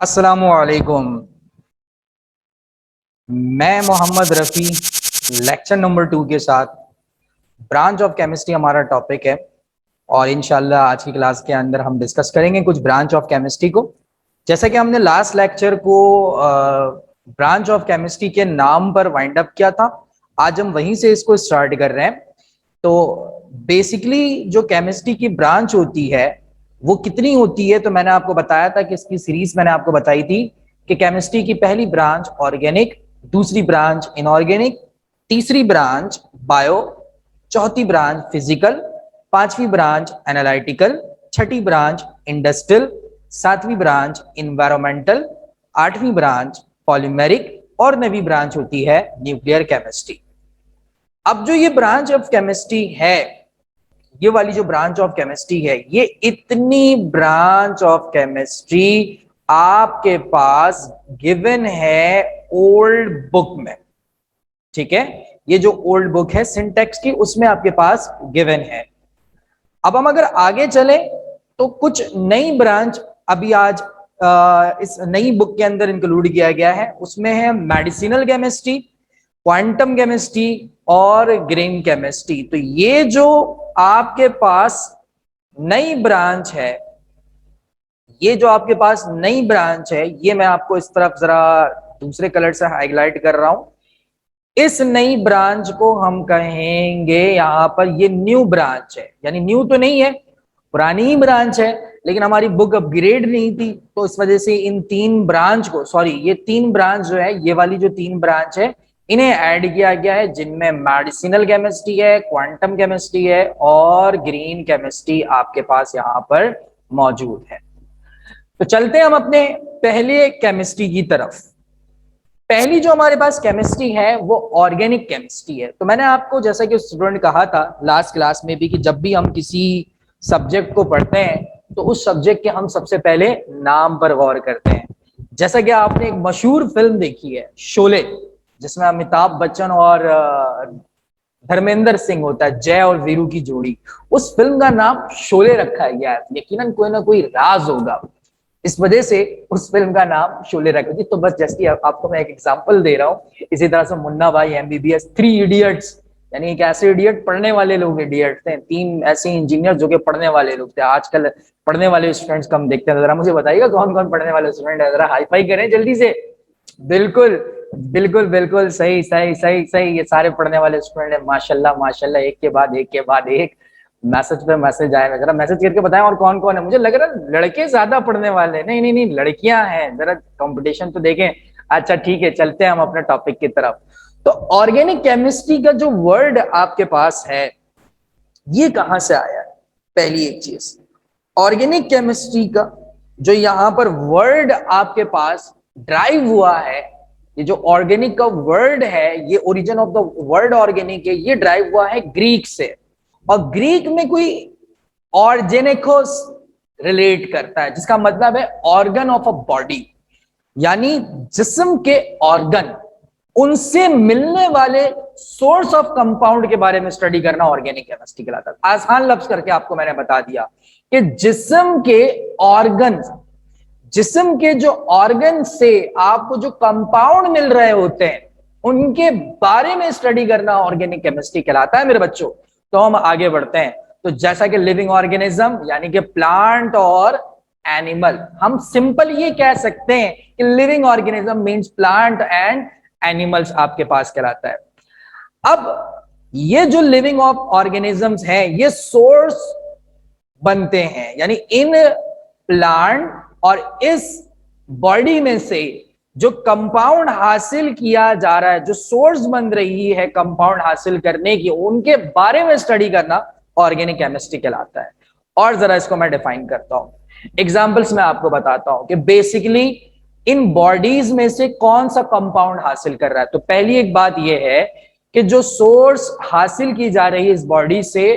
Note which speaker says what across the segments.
Speaker 1: अस्सलामुअलैकुम। मैं Mohammad Rafi lecture number 2 के साथ ब्रांच ऑफ केमिस्ट्री हमारा टॉपिक है और इंशाल्लाह आज की क्लास के अंदर हम डिस्कस करेंगे कुछ ब्रांच ऑफ केमिस्ट्री को। जैसा कि हमने लास्ट लेक्चर को ब्रांच ऑफ केमिस्ट्री के नाम पर वाइंड अप किया था, आज हम वहीं से इसको स्टार्ट कर रहे हैं। तो बेसिकली जो केमिस्ट्री की ब्रांच होती है वो कितनी होती है, तो मैंने आपको बताया था कि इसकी सीरीज मैंने आपको बताई थी कि केमिस्ट्री की पहली ब्रांच ऑर्गेनिक, दूसरी ब्रांच इनऑर्गेनिक, तीसरी ब्रांच बायो, चौथी ब्रांच फिजिकल, पांचवी ब्रांच एनालिटिकल, छठी ब्रांच इंडस्ट्रियल, सातवीं ब्रांच इन्वायरमेंटल, आठवीं ब्रांच पॉलीमेरिक और नवीं ब्रांच होती है न्यूक्लियर केमिस्ट्री। अब जो ये ब्रांच ऑफ केमिस्ट्री है, ये वाली जो ब्रांच ऑफ केमिस्ट्री है, ये इतनी ब्रांच ऑफ केमिस्ट्री आपके पास गिवन है ओल्ड बुक में। ठीक है, ये जो ओल्ड बुक है सिंटेक्स की, उसमें आपके पास गिवन है। अब हम अगर आगे चले तो कुछ नई ब्रांच अभी आज इस नई बुक के अंदर इंक्लूड किया गया है। उसमें है मेडिसिनल केमिस्ट्री, क्वांटम केमिस्ट्री और ग्रीन केमिस्ट्री। तो ये जो आपके पास नई ब्रांच है, ये जो आपके पास नई ब्रांच है, ये मैं आपको इस तरफ जरा दूसरे कलर से हाईलाइट कर रहा हूं। इस नई ब्रांच को हम कहेंगे यहां पर ये न्यू ब्रांच है, यानी न्यू तो नहीं है, पुरानी ही ब्रांच है, लेकिन हमारी बुक अपग्रेड नहीं थी, तो इस वजह से इन तीन ब्रांच को, सॉरी ये तीन ब्रांच जो है, ये वाली जो तीन ब्रांच है, इन्हें ऐड किया गया है, जिनमें मेडिसिनल केमिस्ट्री है, क्वांटम केमिस्ट्री है और ग्रीन केमिस्ट्री आपके पास यहां पर मौजूद है। तो चलते हैं हम अपने पहले केमिस्ट्री की तरफ। पहली जो हमारे पास केमिस्ट्री है वो ऑर्गेनिक केमिस्ट्री है। तो मैंने आपको जैसा कि स्टूडेंट कहा था लास्ट क्लास में भी कि जब भी हम किसी सब्जेक्ट को पढ़ते हैं तो उस सब्जेक्ट के हम सबसे पहले नाम पर गौर करते हैं। जैसा कि आपने एक मशहूर फिल्म देखी है शोले, जिसमें अमिताभ बच्चन और धर्मेंद्र सिंह होता है, जय और वीरू की जोड़ी। उस फिल्म का नाम शोले रखा गया है, यकीनन कोई ना कोई राज होगा, इस वजह से उस फिल्म का नाम शोले रखा गया। तो बस जैसे आपको मैं एक एग्जांपल दे रहा हूँ, इसी तरह से मुन्ना भाई, एमबीबीएस, थ्री इडियट्स, यानी एक ऐसे इडियट, पढ़ने वाले लोग इडियट थे, तीन ऐसे इंजीनियर जो कि पढ़ने वाले लोग थे। आजकल पढ़ने वाले स्टूडेंट्स कम देखते हैं, जरा मुझे बताइएगा कौन कौन पढ़ने वाले स्टूडेंट है, जरा हाई फाई करें जल्दी से। बिल्कुल बिल्कुल बिल्कुल सही सही सही सही, ये सारे पढ़ने वाले स्टूडेंट है, माशाल्लाह माशाल्लाह, एक के बाद एक के बाद एक मैसेज पे मैसेज आए। जरा मैसेज करके बताएं और कौन कौन है। मुझे लग रहा है लड़के ज्यादा पढ़ने वाले, नहीं नहीं नहीं, लड़कियां हैं, जरा कंपटीशन तो देखें। अच्छा ठीक है, चलते हैं हम अपने टॉपिक की तरफ। तो ऑर्गेनिक केमिस्ट्री का जो वर्ड आपके पास है, ये कहां से आया है? पहली एक चीज, ऑर्गेनिक केमिस्ट्री का जो यहां पर वर्ड आपके पास ड्राइव हुआ है, ये जो ऑर्गेनिक का वर्ड है, ये origin of the word organic है, ये ड्राइव हुआ है ग्रीक से। और ग्रीक में कोई ऑर्गेनिकोस रिलेट करता है, जिसका मतलब है ऑर्गन ऑफ अ बॉडी, यानी जिस्म के ऑर्गन, उनसे मिलने वाले सोर्स ऑफ कंपाउंड के बारे में स्टडी करना ऑर्गेनिक केमिस्ट्री कहलाता है। आसान लफ्ज करके आपको मैंने बता दिया कि जिस्म के ऑर्गन, जिस्म के जो ऑर्गन से आपको जो कंपाउंड मिल रहे होते हैं, उनके बारे में स्टडी करना ऑर्गेनिक केमिस्ट्री कहलाता है मेरे बच्चों। तो हम आगे बढ़ते हैं। तो जैसा कि लिविंग ऑर्गेनिज्म यानी कि प्लांट और एनिमल, हम सिंपल ये कह सकते हैं कि living organism means plant and animals आपके पास कहलाता है। अब ये जो लिविंग ऑर्गेनिजम्स हैं, ये सोर्स बनते हैं, यानी इन प्लांट और इस बॉडी में से जो कंपाउंड हासिल किया जा रहा है, जो सोर्स बन रही है कंपाउंड हासिल करने की, उनके बारे में स्टडी करना ऑर्गेनिक केमिस्ट्री कहलाता है। और जरा इसको मैं डिफाइन करता हूं, एग्जांपल्स में आपको बताता हूं कि बेसिकली इन बॉडीज में से कौन सा कंपाउंड हासिल कर रहा है। तो पहली एक बात यह है कि जो सोर्स हासिल की जा रही है इस बॉडी से,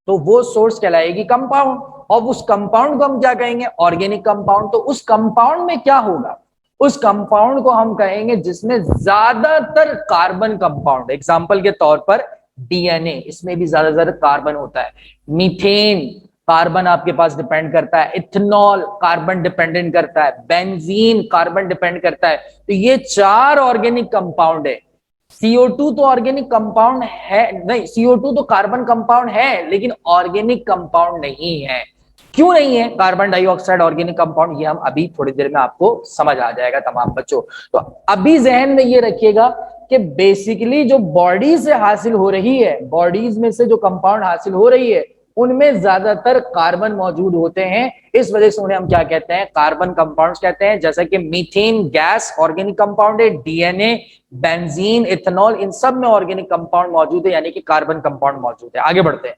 Speaker 1: तो वो सोर्स कहलाएगी कंपाउंड, और उस कंपाउंड को हम क्या कहेंगे? Organic compound. तो उस कंपाउंड में क्या होगा? उस कंपाउंड को हम कहेंगे जिसमें ज्यादातर कार्बन कंपाउंड, एग्जांपल के तौर पर डीएनए, इसमें भी ज्यादा कार्बन होता है। मीथेन, कार्बन आपके पास डिपेंड करता है। इथेनॉल कार्बन डिपेंडेंट करता है। बेंजीन कार्बन डिपेंड करता है। तो ये 4 ऑर्गेनिक कंपाउंड है। CO2 तो ऑर्गेनिक कंपाउंड है नहीं, CO2 तो कार्बन कंपाउंड है लेकिन ऑर्गेनिक कंपाउंड नहीं है। क्यों नहीं है कार्बन डाइऑक्साइड ऑर्गेनिक कंपाउंड, ये हम अभी थोड़ी देर में आपको समझ आ जाएगा तमाम बच्चों। तो अभी जहन में ये रखिएगा कि बेसिकली जो बॉडी से हासिल हो रही है, बॉडीज में से जो कंपाउंड हासिल हो रही है उनमें ज्यादातर कार्बन मौजूद होते हैं। इस वजह से उन्हें हम क्या कहते हैं, कार्बन कंपाउंड्स कहते हैं। जैसा कि मीथेन गैस ऑर्गेनिक कंपाउंड है, डीएनए, बेंजीन, इथेनॉल, इन सब में ऑर्गेनिक कंपाउंड मौजूद है, यानी कि कार्बन कंपाउंड मौजूद है। आगे बढ़ते हैं।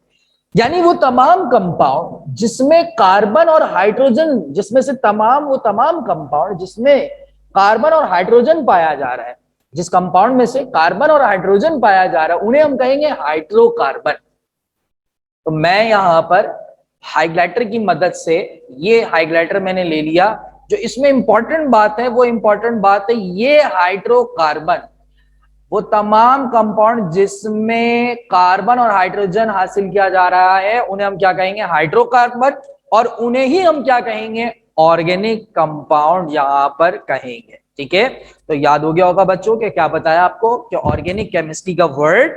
Speaker 1: यानी वो तमाम कंपाउंड जिसमें कार्बन और हाइड्रोजन, जिसमें से वो तमाम कंपाउंड जिसमें कार्बन और हाइड्रोजन पाया जा रहा है, जिस कंपाउंड में से कार्बन और हाइड्रोजन पाया जा रहा है उन्हें हम कहेंगे हाइड्रोकार्बन। तो मैं यहां पर हाइलाइटर की मदद से, ये हाइलाइटर मैंने ले लिया, जो इसमें इंपॉर्टेंट बात है वो इंपॉर्टेंट बात है ये हाइड्रोकार्बन, वो तमाम कंपाउंड जिसमें कार्बन और हाइड्रोजन हासिल किया जा रहा है उन्हें हम क्या कहेंगे, हाइड्रोकार्बन। और उन्हें ही हम क्या कहेंगे, ऑर्गेनिक कंपाउंड यहां पर कहेंगे। ठीक है, तो याद हो गया होगा बच्चों के क्या बताया आपको कि ऑर्गेनिक केमिस्ट्री का वर्ड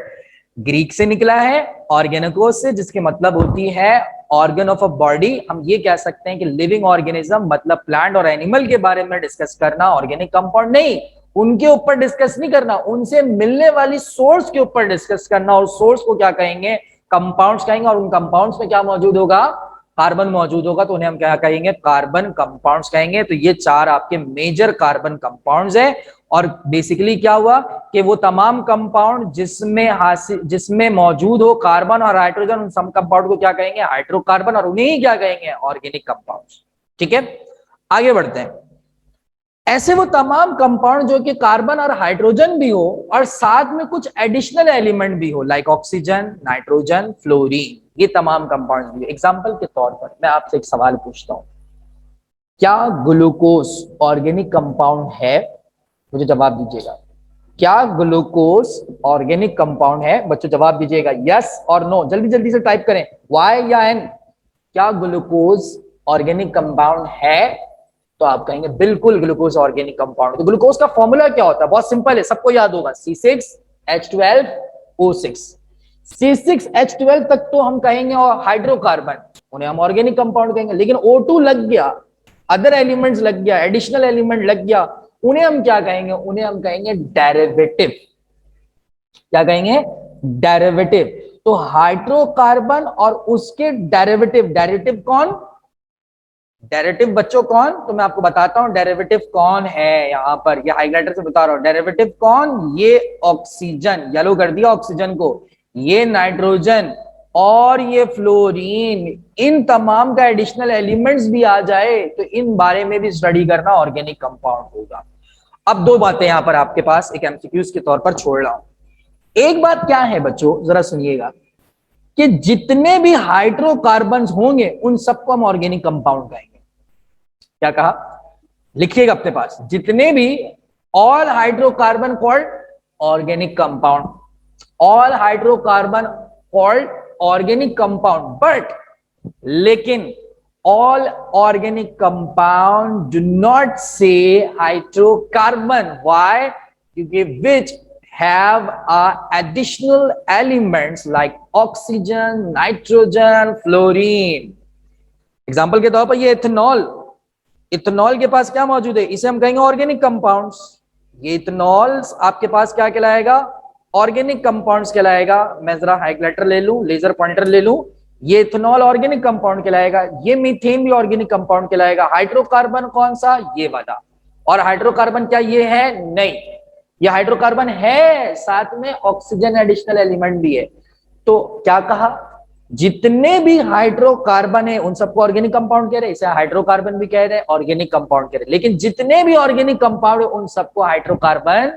Speaker 1: ग्रीक से निकला है, ऑर्गेनिकोस से, जिसके मतलब होती है ऑर्गन ऑफ अ बॉडी। हम ये कह सकते हैं कि लिविंग ऑर्गेनिज्म मतलब प्लांट और एनिमल के बारे में डिस्कस करना, ऑर्गेनिक कंपाउंड नहीं, उनके ऊपर डिस्कस नहीं करना, उनसे मिलने वाली सोर्स के ऊपर डिस्कस करना। और सोर्स को क्या कहेंगे, कंपाउंड्स कहेंगे। और उन कंपाउंड्स में क्या मौजूद होगा, कार्बन मौजूद होगा, तो उन्हें हम क्या कहेंगे, कार्बन कंपाउंड्स कहेंगे। तो ये 4 आपके मेजर कार्बन कंपाउंड्स है। और बेसिकली क्या हुआ कि वो तमाम कंपाउंड जिसमें मौजूद हो कार्बन और हाइड्रोजन, उन सब कंपाउंड को क्या कहेंगे, हाइड्रोकार्बन, और उन्हें ही क्या कहेंगे, ऑर्गेनिक कंपाउंड्स। ठीक है, आगे बढ़ते हैं। ऐसे वो तमाम कंपाउंड जो कि कार्बन और हाइड्रोजन भी हो और साथ में कुछ एडिशनल एलिमेंट भी हो, लाइक ऑक्सीजन, नाइट्रोजन, फ्लोरीन, ये तमाम कंपाउंड भी। एग्जांपल के तौर पर मैं आपसे एक सवाल पूछता हूं, क्या ग्लूकोज ऑर्गेनिक कंपाउंड है? मुझे जवाब दीजिएगा, क्या ग्लूकोज ऑर्गेनिक कंपाउंड है? बच्चों जवाब दीजिएगा, यस और नो, जल्दी जल्दी से टाइप करें, वाई या एन। क्या ग्लूकोज ऑर्गेनिक कंपाउंड है? तो आप कहेंगे बिल्कुल ग्लूकोज ऑर्गेनिक कंपाउंड। तो ग्लूकोज का फॉर्मूला क्या होता है, बहुत सिंपल है, सबको याद होगा, C6H12O6। C6H12 तक तो हम कहेंगे और हाइड्रोकार्बन, उन्हें हम ऑर्गेनिक कंपाउंड कहेंगे। लेकिन O2 लग गया, अदर एलिमेंट्स लग गया, एडिशनल एलिमेंट लग गया, उन्हें हम क्या कहेंगे, उन्हें हम कहेंगे डेरिवेटिव। क्या कहेंगे, डेरिवेटिव। तो हाइड्रोकार्बन और उसके डेरिवेटिव, डेरिवेटिव कौन, डेरिवेटिव बच्चों कौन, तो मैं आपको बताता हूं डेरिवेटिव कौन है। यहां पर ये हाइलाइटर से बता रहा हूं, डेरिवेटिव कौन, ये ऑक्सीजन, येलो कर दिया ऑक्सीजन को, ये नाइट्रोजन और ये फ्लोरीन, इन तमाम का एडिशनल एलिमेंट्स भी आ जाए तो इन बारे में भी स्टडी करना, ऑर्गेनिक कंपाउंड होगा। अब 2 बातें यहां पर आपके पास एक एमसीक्यूज के तौर पर छोड़ रहा हूं। एक बात क्या है बच्चों, जरा सुनिएगा, कि जितने भी हाइड्रोकार्बन होंगे उन सबको हम ऑर्गेनिक कंपाउंड कहेंगे। क्या कहा, लिखिएगा अपने पास, जितने भी, all hydrocarbon called organic compound, all hydrocarbon called organic compound, but लेकिन all organic compound do not say hydrocarbon. Why? Which have additional elements like oxygen, nitrogen, fluorine. Example के तौर पर ये इथेनॉल, इथेनॉल के पास क्या मौजूद है, इसे हम कहेंगे ऑर्गेनिक कंपाउंड्स। ये इथेनॉल आपके पास क्या कहलाएगा, ऑर्गेनिक कंपाउंड्स कहलाएगा। मैं जरा हाइलाइटर ले लूं, लेजर पॉइंटर ले लूं, ये इथेनॉल ऑर्गेनिक कंपाउंड कहलाएगा, ये मीथेन भी ऑर्गेनिक कंपाउंड कहलाएगा। हाइड्रोकार्बन कौन सा, ये वाला। और हाइड्रोकार्बन क्या ये है, नहीं, ये हाइड्रोकार्बन है, साथ में ऑक्सीजन एडिशनल एलिमेंट भी है। तो क्या कहा, जितने भी हाइड्रोकार्बन है उन सबको ऑर्गेनिक कंपाउंड कह रहे हैं, इसे हाइड्रोकार्बन भी कह रहे हैं, ऑर्गेनिक कंपाउंड कह रहे हैं। लेकिन जितने भी ऑर्गेनिक कंपाउंड है उन सबको हाइड्रोकार्बन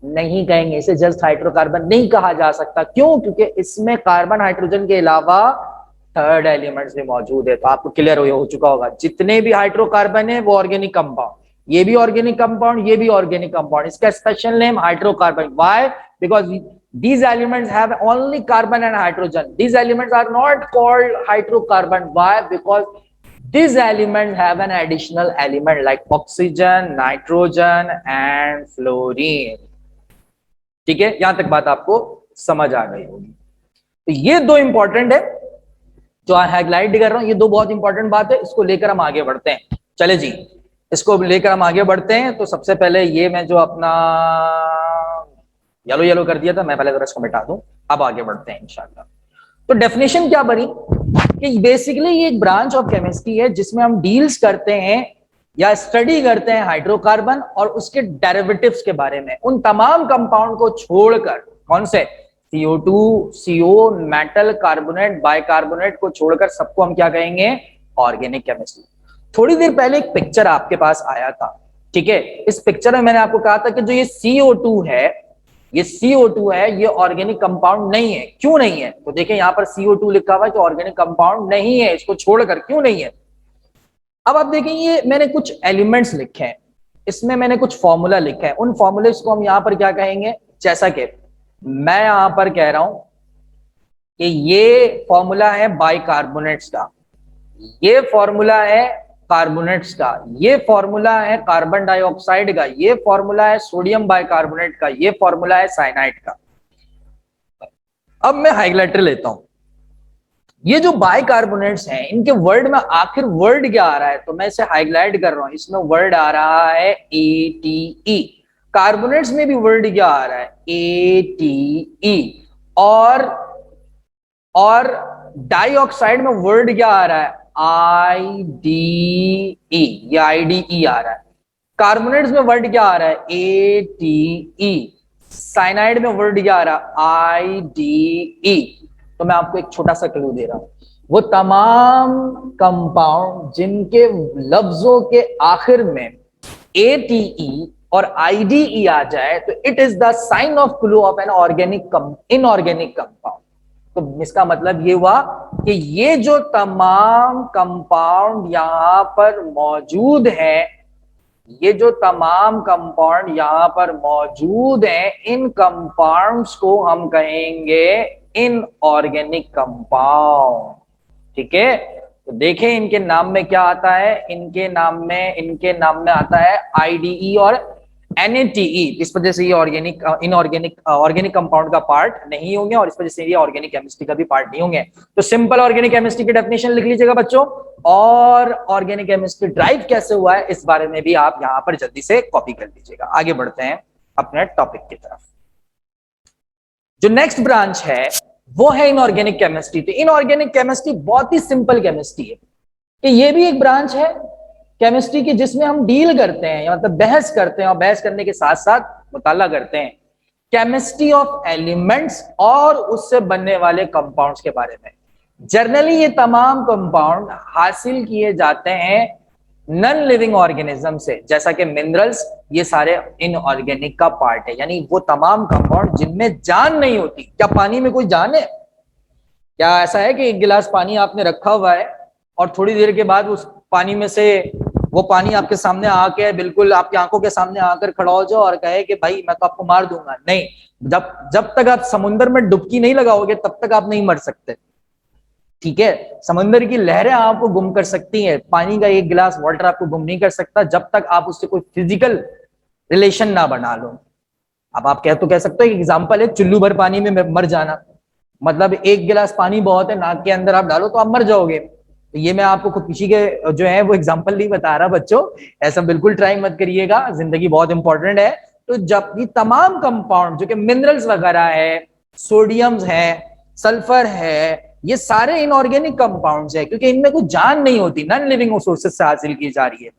Speaker 1: नहीं कहेंगे, इसे जस्ट हाइड्रोकार्बन नहीं कहा जा सकता। क्यों, क्योंकि इसमें कार्बन हाइड्रोजन के अलावा थर्ड एलिमेंट्स भी मौजूद है। तो आपको क्लियर हो चुका होगा, जितने भी हाइड्रोकार्बन है वो ऑर्गेनिक कंपाउंड, ये भी ऑर्गेनिक कंपाउंड, ये भी ऑर्गेनिक कंपाउंड, इसका special name hydrocarbon. Why, because These elements have only carbon and hydrogen. These elements are not called hydrocarbon. Why? Because these elements have an additional element like oxygen, nitrogen and fluorine. ठीक है, यहां तक बात आपको समझ आ गई होगी। तो ये दो इंपॉर्टेंट है जो हाईलाइट कर रहा हूं, ये दो बहुत इंपॉर्टेंट बात है, इसको लेकर हम आगे बढ़ते हैं। चले जी, इसको लेकर हम आगे बढ़ते हैं। तो सबसे पहले ये मैं जो अपना येलो येलो कर दिया था, मैं पहले जरा इसको मिटा दूं, अब आगे बढ़ते हैं इंशाल्लाह। तो डेफिनेशन क्या बनी कि बेसिकली ये एक ब्रांच ऑफ केमिस्ट्री है जिसमें हम डील्स करते हैं या स्टडी करते हैं हाइड्रोकार्बन और उसके डेरिवेटिव्स के बारे में, उन तमाम कंपाउंड को छोड़कर। कौन से? CO2, CO, metal, carbonate, bicarbonate को छोड़कर सबको हम क्या कहेंगे? Organic chemistry. थोड़ी देर पहले एक पिक्चर आपके पास आया था, ठीक है। इस पिक्चर में मैंने आपको कहा था कि जो ये CO2 है, ये CO2 है, ये ऑर्गेनिक कंपाउंड नहीं है। क्यों नहीं है? तो देखिए यहां पर CO2 लिखा हुआ है कि ऑर्गेनिक कंपाउंड नहीं है, इसको छोड़कर। क्यों नहीं है? अब आप देखें, ये मैंने कुछ एलिमेंट्स लिखे हैं, इसमें मैंने कुछ फॉर्मूला लिखा है। उन फॉर्मूलेस को हम यहां पर क्या कहेंगे? जैसा कि मैं यहां पर कह रहा हूं कि ये फॉर्मूला है बाइकार्बोनेट्स का, ये फॉर्मूला है कार्बोनेट्स का, ये फॉर्मूला है कार्बन डाइऑक्साइड का, ये फॉर्मूला है सोडियम बाइकार्बोनेट का, ये फॉर्मूला है साइनाइड का। अब मैं हाइलाइटर लेता हूं, ये जो बाइकार्बोनेट्स हैं इनके वर्ड में आखिर वर्ड क्या आ रहा है? तो मैं इसे हाईलाइट कर रहा हूं, इसमें वर्ड आ रहा है ATE। कार्बोनेट्स में भी वर्ड क्या आ रहा है? ATE। और डाइऑक्साइड में वर्ड क्या आ रहा है? IDE, या IDE आ रहा है। कार्बोनेट्स में वर्ड क्या आ रहा है? ATE। साइनाइड में वर्ड क्या आ रहा है? IDE। तो मैं आपको एक छोटा सा क्लू दे रहा हूं, वो तमाम कंपाउंड जिनके लफ्जों के आखिर में ATE और IDE आ जाए तो it is the sign of clue of an inorganic compound. तो इसका मतलब ये हुआ कि ये जो तमाम कंपाउंड यहां पर मौजूद हैं, ये जो तमाम कंपाउंड यहां पर मौजूद हैं, इन कंपाउंड्स को हम कहेंगे इनऑर्गेनिक कंपाउंड। ठीक है, तो देखें इनके नाम में क्या आता है? इनके नाम में आता है IDE और NATE। इस वजह से ये ऑर्गेनिक कंपाउंड का पार्ट नहीं होंगे और इस वजह से ये ऑर्गेनिक केमिस्ट्री का भी पार्ट नहीं होंगे। तो सिंपल ऑर्गेनिक केमिस्ट्री की डेफिनेशन लिख लीजिएगा बच्चों, और ऑर्गेनिक केमिस्ट्री ड्राइव कैसे हुआ है इस बारे में भी आप यहां पर जल्दी से कॉपी कर लीजिएगा। आगे बढ़ते हैं अपने टॉपिक की तरफ। जो नेक्स्ट ब्रांच है वो है इनऑर्गेनिक केमिस्ट्री। तो इनऑर्गेनिक केमिस्ट्री बहुत ही सिंपल केमिस्ट्री है कि ये भी एक ब्रांच है केमिस्ट्री की जिसमें हम डील करते हैं, मतलब बहस करते हैं, और बहस करने के साथ साथ मुताला करते हैं केमिस्ट्री ऑफ एलिमेंट्स और उससे बनने वाले कंपाउंड्स के बारे में। जनरली ये तमाम कंपाउंड हासिल किए जाते हैं नॉन लिविंग ऑर्गेनिज्म से, जैसा कि मिनरल्स, ये सारे इनऑर्गेनिक का पार्ट है। यानी वो तमाम कंपाउंड जिनमें जान नहीं होती। क्या पानी में कोई जान है? क्या ऐसा है कि एक गिलास पानी आपने रखा हुआ है और थोड़ी देर के बाद उस पानी में से वो पानी आपके सामने आके बिल्कुल आपकी आंखों के सामने आकर खड़ा हो जाए और कहे कि भाई मैं तो आपको मार दूंगा? नहीं, जब तक आप समुद्र में डुबकी नहीं लगाओगे तब तक आप नहीं मर सकते। ठीक है, समुद्र की लहरें आपको गुम कर सकती हैं, पानी का एक गिलास वाटर आपको गुम नहीं कर सकता जब तक आप उससे कोई फिजिकल रिलेशन ना बना लो। अब आप कह सकते हो, एग्जांपल है चुल्लू भर पानी में मर जाना, मतलब एक गिलास पानी बहुत है, नाक के अंदर आप डालो तो आप मर जाओगे। तो ये मैं आपको खुद किसी के जो है वो एग्जांपल नहीं बता रहा बच्चों, ऐसा बिल्कुल ट्राई मत करिएगा, जिंदगी बहुत इंपॉर्टेंट है। तो जब ये तमाम कंपाउंड जो कि मिनरल्स वगैरह है, सोडियम्स है, सल्फर है, ये सारे इनऑर्गेनिक कंपाउंड्स है क्योंकि इनमें कोई जान नहीं होती, नॉन लिविंग सोर्सेज से हासिल की जा रही है।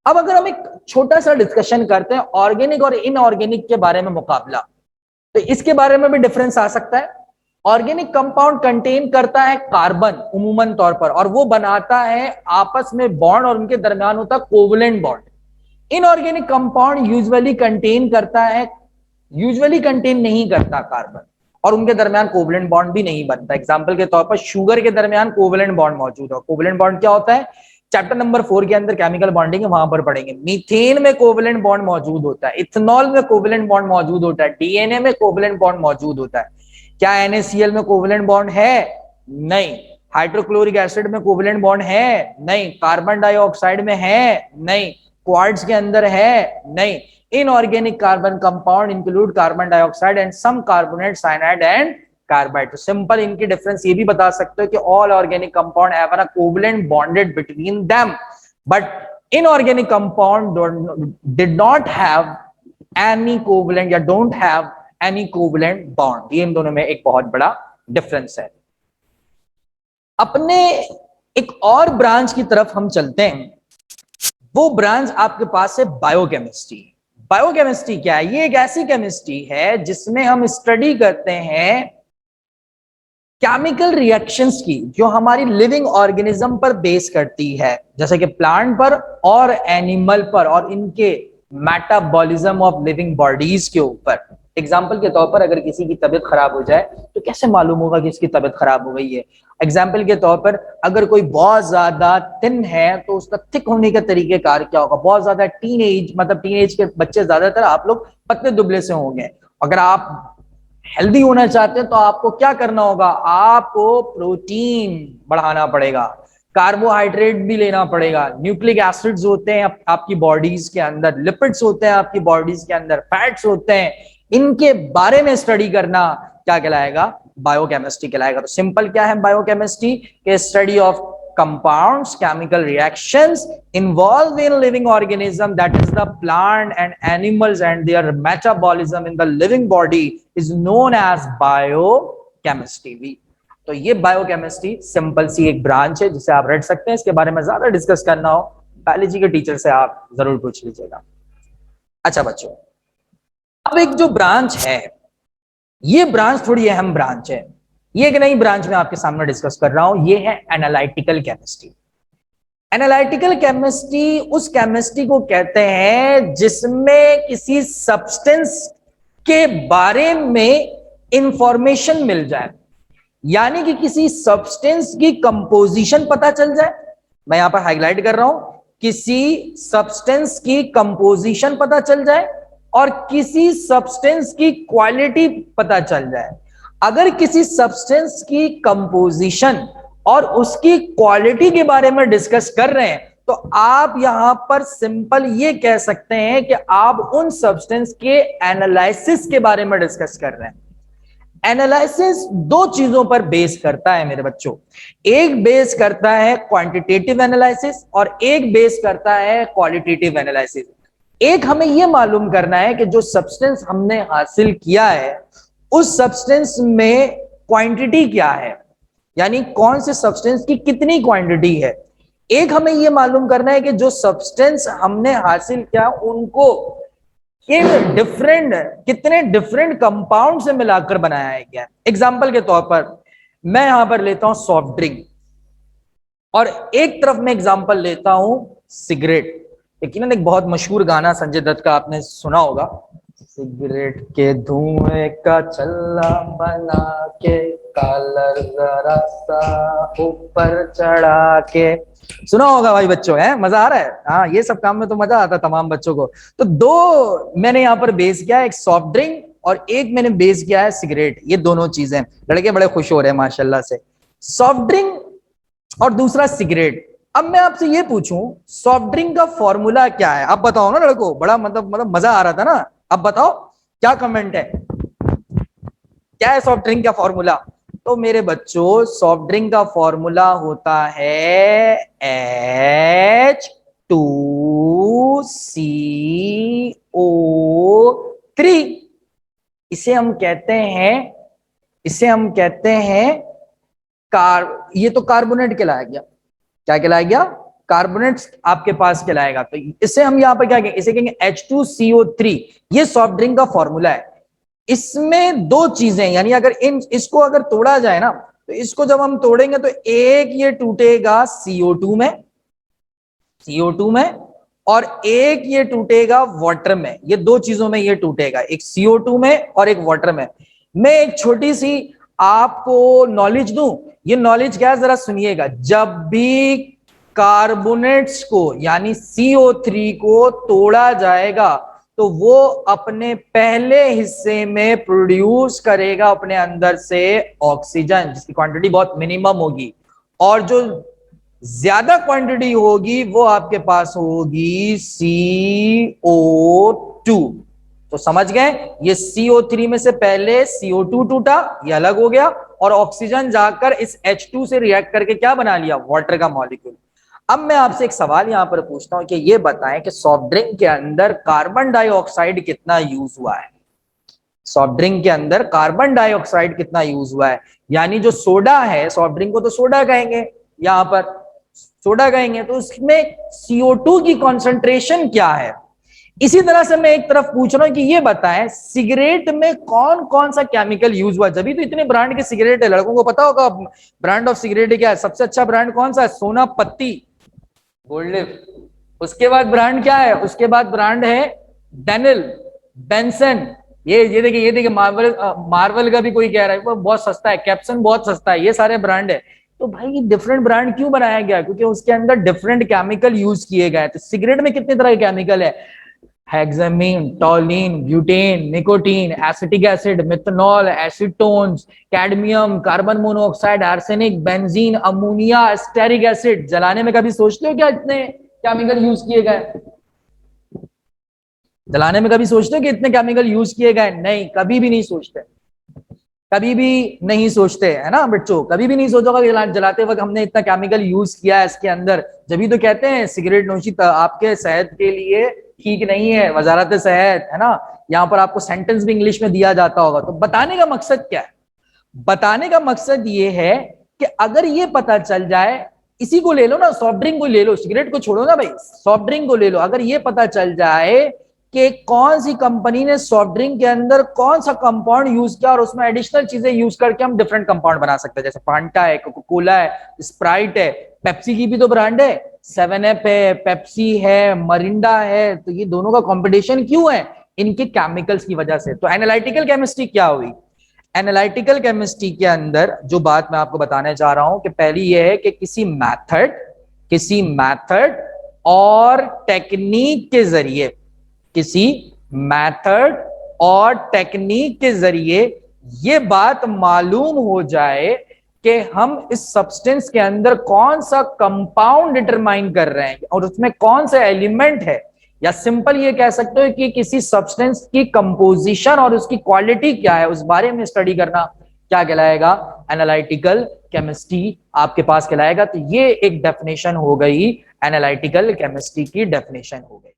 Speaker 1: अब अगर हम एक छोटा सा डिस्कशन करते हैं ऑर्गेनिक और इनऑर्गेनिक के बारे में मुकाबला, तो इसके बारे में भी डिफरेंस आ सकता है। ऑर्गेनिक कंपाउंड कंटेन करता है कार्बन उमूमन तौर पर, और वो बनाता है आपस में बॉन्ड और उनके दरमियान होता है covalent bond. Inorganic compound usually contain नहीं करता कार्बन, और उनके दरमियान कोवलेंट बॉन्ड भी नहीं बनता। एग्जांपल के तौर पर शुगर के दरमियान कोवलेंट बॉन्ड मौजूद है। कोवलेंट बॉन्ड क्या होता है चैप्टर नंबर 4 के अंदर केमिकल बॉन्डिंग है, वहां पर पढ़ेंगे। मीथेन में कोवेलेंट बॉन्ड मौजूद होता है, इथेनॉल में कोवेलेंट बॉन्ड मौजूद होता है, डीएनए में कोवेलेंट बॉन्ड मौजूद होता है। क्या NaCl में कोवेलेंट बॉन्ड है? नहीं। हाइड्रोक्लोरिक एसिड में कोवेलेंट बॉन्ड है? नहीं। कार्बन डाइऑक्साइड में है? नहीं। क्वार्ट्ज के अंदर है? नहीं। Inorganic carbon compound include carbon dioxide and some carbonate, cyanide and carbide. तो सिंपल इनकी डिफरेंस ये भी बता सकते हो कि all organic compound have a covalent bonded between them, but inorganic compound did not have any covalent या don't have any covalent bond. ये इन दोनों में एक बहुत बड़ा डिफरेंस है। अपने एक और ब्रांच की तरफ हम चलते हैं, वो ब्रांच आपके पास है बायोकेमिस्ट्री। बायोकेमिस्ट्री क्या है? ये एक ऐसी केमिस्ट्री है जिसमें हम स्टडी करते हैं केमिकल रिएक्शंस की जो हमारी लिविंग ऑर्गेनिज्म पर बेस करती है, जैसे कि प्लांट पर और एनिमल पर और इनके मेटाबॉलिज्म ऑफ लिविंग बॉडीज के ऊपर। एग्जाम्पल के तौर पर अगर किसी की तबीयत खराब हो जाए तो कैसे मालूम होगा कि इसकी तबीयत खराब हो गई है? एग्जाम्पल के तौर पर अगर कोई बहुत ज्यादा थिन है तो उसका थिक होने का तरीकेकार क्या होगा? बहुत ज्यादा टीनेज के बच्चे ज्यादातर आप लोग पतले दुबले से होंगे। अगर आप हेल्दी होना चाहते हैं तो आपको क्या करना होगा? आपको प्रोटीन बढ़ाना पड़ेगा, कार्बोहाइड्रेट भी लेना पड़ेगा, न्यूक्लिक एसिड्स होते हैं आपकी बॉडीज के अंदर, लिपिड्स होते हैं आपकी बॉडीज के अंदर, फैट्स होते हैं। इनके बारे में स्टडी करना क्या कहलाएगा? बायोकेमिस्ट्री कहलाएगा। तो सिंपल क्या है बायोकेमिस्ट्री? के study of compounds, chemical reactions involved in living organism, that is the plant and animals, and their metabolism in the living body is known as biochemistry। तो ये बायोकेमिस्ट्री सिंपल सी एक branch है जिसे आप रट सकते हैं। इसके बारे में ज्यादा डिस्कस करना हो बायोलॉजी के टीचर से आप जरूर पूछ लीजिएगा। अच्छा बच्चों, अब एक जो ब्रांच है, ये ब्रांच थोड़ी अहम ब्रांच है। ये एक नई ब्रांच में आपके सामने डिस्कस कर रहा हूं, ये है एनालिटिकल केमिस्ट्री। एनालिटिकल केमिस्ट्री उस केमिस्ट्री को कहते हैं जिसमें किसी सब्सटेंस के बारे में इंफॉर्मेशन मिल जाए, यानी कि किसी सब्सटेंस की कंपोजिशन पता चल जाए। मैं यहां पर हाईलाइट कर रहा हूं, किसी सब्सटेंस की कंपोजिशन पता चल जाए और किसी सब्सटेंस की क्वालिटी पता चल जाए। अगर किसी सब्सटेंस की कंपोजिशन और उसकी क्वालिटी के बारे में डिस्कस कर रहे हैं तो आप यहां पर सिंपल ये कह सकते हैं कि आप उन सब्सटेंस के एनालिसिस के बारे में डिस्कस कर रहे हैं। एनालिसिस दो चीजों पर बेस करता है मेरे बच्चों, एक बेस करता है क्वांटिटेटिव एनालिसिस और एक बेस करता है क्वालिटेटिव एनालिसिस। एक हमें यह मालूम करना है कि जो सब्सटेंस हमने हासिल किया है उस सब्सटेंस में क्वांटिटी क्या है, यानी कौन से सब्सटेंस की कितनी क्वांटिटी है। एक हमें यह मालूम करना है कि जो सब्सटेंस हमने हासिल किया उनको कितने डिफरेंट कंपाउंड से मिलाकर बनाया गया। एग्जाम्पल के तौर पर मैं यहां पर लेता हूं सॉफ्ट ड्रिंक और एक तरफ में एग्जाम्पल लेता हूं सिगरेट। यकीनन एक बहुत मशहूर गाना संजय दत्त का आपने सुना होगा, सिगरेट के धुएं का छल्ला बना के कॉलर जरा सा ऊपर चढ़ा के। सुना होगा भाई बच्चों, है मजा आ रहा है? हाँ, ये सब काम में तो मजा आता है तमाम बच्चों को। तो दो मैंने यहाँ पर बेस किया है, एक सॉफ्ट ड्रिंक और एक मैंने बेस किया है सिगरेट। ये दोनों चीजें लड़के बड़े खुश हो रहे हैं माशाल्लाह से, सॉफ्ट ड्रिंक और दूसरा सिगरेट। अब मैं आपसे ये पूछूं सॉफ्ट ड्रिंक का फॉर्मूला क्या है? आप बताओ ना लड़कों, बड़ा मतलब मजा आ रहा था ना। अब बताओ क्या कमेंट है, क्या है सॉफ्ट ड्रिंक का फॉर्मूला? तो मेरे बच्चों सॉफ्ट ड्रिंक का फॉर्मूला होता है H2CO3। इसे हम कहते हैं ये तो कार्बोनेट कहलाएगा। क्या कहलाएगा? कार्बोनेट आपके पास कहलाएगा। तो इसे हम यहां पर क्या कहेंगे? इसे कहेंगे H2CO3। ये सॉफ्ट ड्रिंक का फॉर्मूला है। इसमें दो चीजें, यानी अगर इसको अगर तोड़ा जाए ना तो इसको जब हम तोड़ेंगे तो एक ये टूटेगा CO2 में और एक ये टूटेगा वाटर में। ये दो चीजों में ये टूटेगा, एक CO2 में और एक वाटर में। मैं एक छोटी सी आपको नॉलेज दूं, ये नॉलेज क्या है जरा सुनिएगा। जब भी कार्बोनेट्स को यानी CO3 को तोड़ा जाएगा तो वो अपने पहले हिस्से में प्रोड्यूस करेगा अपने अंदर से ऑक्सीजन, जिसकी क्वांटिटी बहुत मिनिमम होगी, और जो ज्यादा क्वांटिटी होगी वो आपके पास होगी CO2। तो समझ गए, ये CO3 में से पहले CO2 टूटा, ये अलग हो गया, और ऑक्सीजन जाकर इस H2 से रिएक्ट करके क्या बना लिया, वाटर का मॉलिक्यूल। अब मैं आपसे एक सवाल यहां पर पूछता हूं कि ये बताएं कि सॉफ्ट ड्रिंक के अंदर कार्बन डाइऑक्साइड कितना यूज हुआ है। सॉफ्ट ड्रिंक के अंदर कार्बन डाइऑक्साइड कितना यूज हुआ है, यानी जो सोडा है, सॉफ्ट ड्रिंक को तो सोडा कहेंगे, यहां पर सोडा कहेंगे, तो उसमें CO2 की कॉन्सेंट्रेशन क्या है। इसी तरह से मैं एक तरफ पूछ रहा हूं कि ये बताएं सिगरेट में कौन कौन सा केमिकल यूज हुआ, जब तो इतने ब्रांड के सिगरेट है, लड़कों को पता होगा ब्रांड ऑफ सिगरेट क्या है, सबसे अच्छा ब्रांड कौन सा है, सोना पत्ती, गोल्ड लिफ। उसके बाद ब्रांड क्या है, उसके बाद ब्रांड है डेनिल, बेंसन, ये देखिए मार्वल का भी कोई कह रहा है वो बहुत सस्ता है, कैप्सन बहुत सस्ता है, ये सारे ब्रांड है। तो भाई डिफरेंट ब्रांड क्यों बनाया गया, क्योंकि उसके अंदर डिफरेंट केमिकल यूज किए गए। तो सिगरेट में कितने तरह के केमिकल है, hexamine, toluene, butane, nicotine, acetic acid, methanol, acetones, cadmium, carbon monoxide, arsenic, benzene, ammonia, stearic acid. जलाने में कभी सोचते हो क्या इतने केमिकल यूज किए गए, जलाने में कभी सोचते हो कि इतने केमिकल यूज किए गए, नहीं, कभी भी नहीं सोचते, कभी भी नहीं सोचते, है ना बच्चों, कभी भी नहीं सोचोगा कि जलाते वक्त हमने इतना केमिकल यूज किया है इसके अंदर। जब तो कहते हैं सिगरेट नोशी आपके सेहत के लिए ठीक नहीं है, वजारत सेहत, है ना, यहाँ पर आपको सेंटेंस भी इंग्लिश में दिया जाता होगा। तो बताने का मकसद क्या है, बताने का मकसद ये है कि अगर ये पता चल जाए, इसी को ले लो ना, सॉफ्ट ड्रिंक को ले लो, सिगरेट को छोड़ो ना भाई, सॉफ्ट ड्रिंक को ले लो, अगर ये पता चल जाए कि कौन सी कंपनी ने सॉफ्ट ड्रिंक के अंदर कौन सा कंपाउंड यूज किया और उसमें एडिशनल चीजें यूज करके हम डिफरेंट कंपाउंड बना सकते हैं, जैसे फांटा है, कोका कोला है, स्प्राइट है, पेप्सी की भी तो ब्रांड है, 7 अप है, पेप्सी है, मरिंडा है। तो ये दोनों का कंपटीशन क्यों है, इनके केमिकल्स की वजह से। तो एनालिटिकल केमिस्ट्री क्या हुई, एनालिटिकल केमिस्ट्री के अंदर जो बात मैं आपको बताने जा रहा हूं कि पहली ये है कि किसी मैथड और टेक्निक के जरिए, किसी मेथड और टेक्निक के जरिए ये बात मालूम हो जाए कि हम इस सब्सटेंस के अंदर कौन सा कंपाउंड डिटरमाइन कर रहे हैं और उसमें कौन सा एलिमेंट है, या सिंपल ये कह सकते हो कि किसी सब्सटेंस की कंपोजिशन और उसकी क्वालिटी क्या है, उस बारे में स्टडी करना क्या कहलाएगा, एनालिटिकल केमिस्ट्री आपके पास कहलाएगा। तो ये एक डेफिनेशन हो गई, एनालिटिकल केमिस्ट्री की डेफिनेशन हो गई।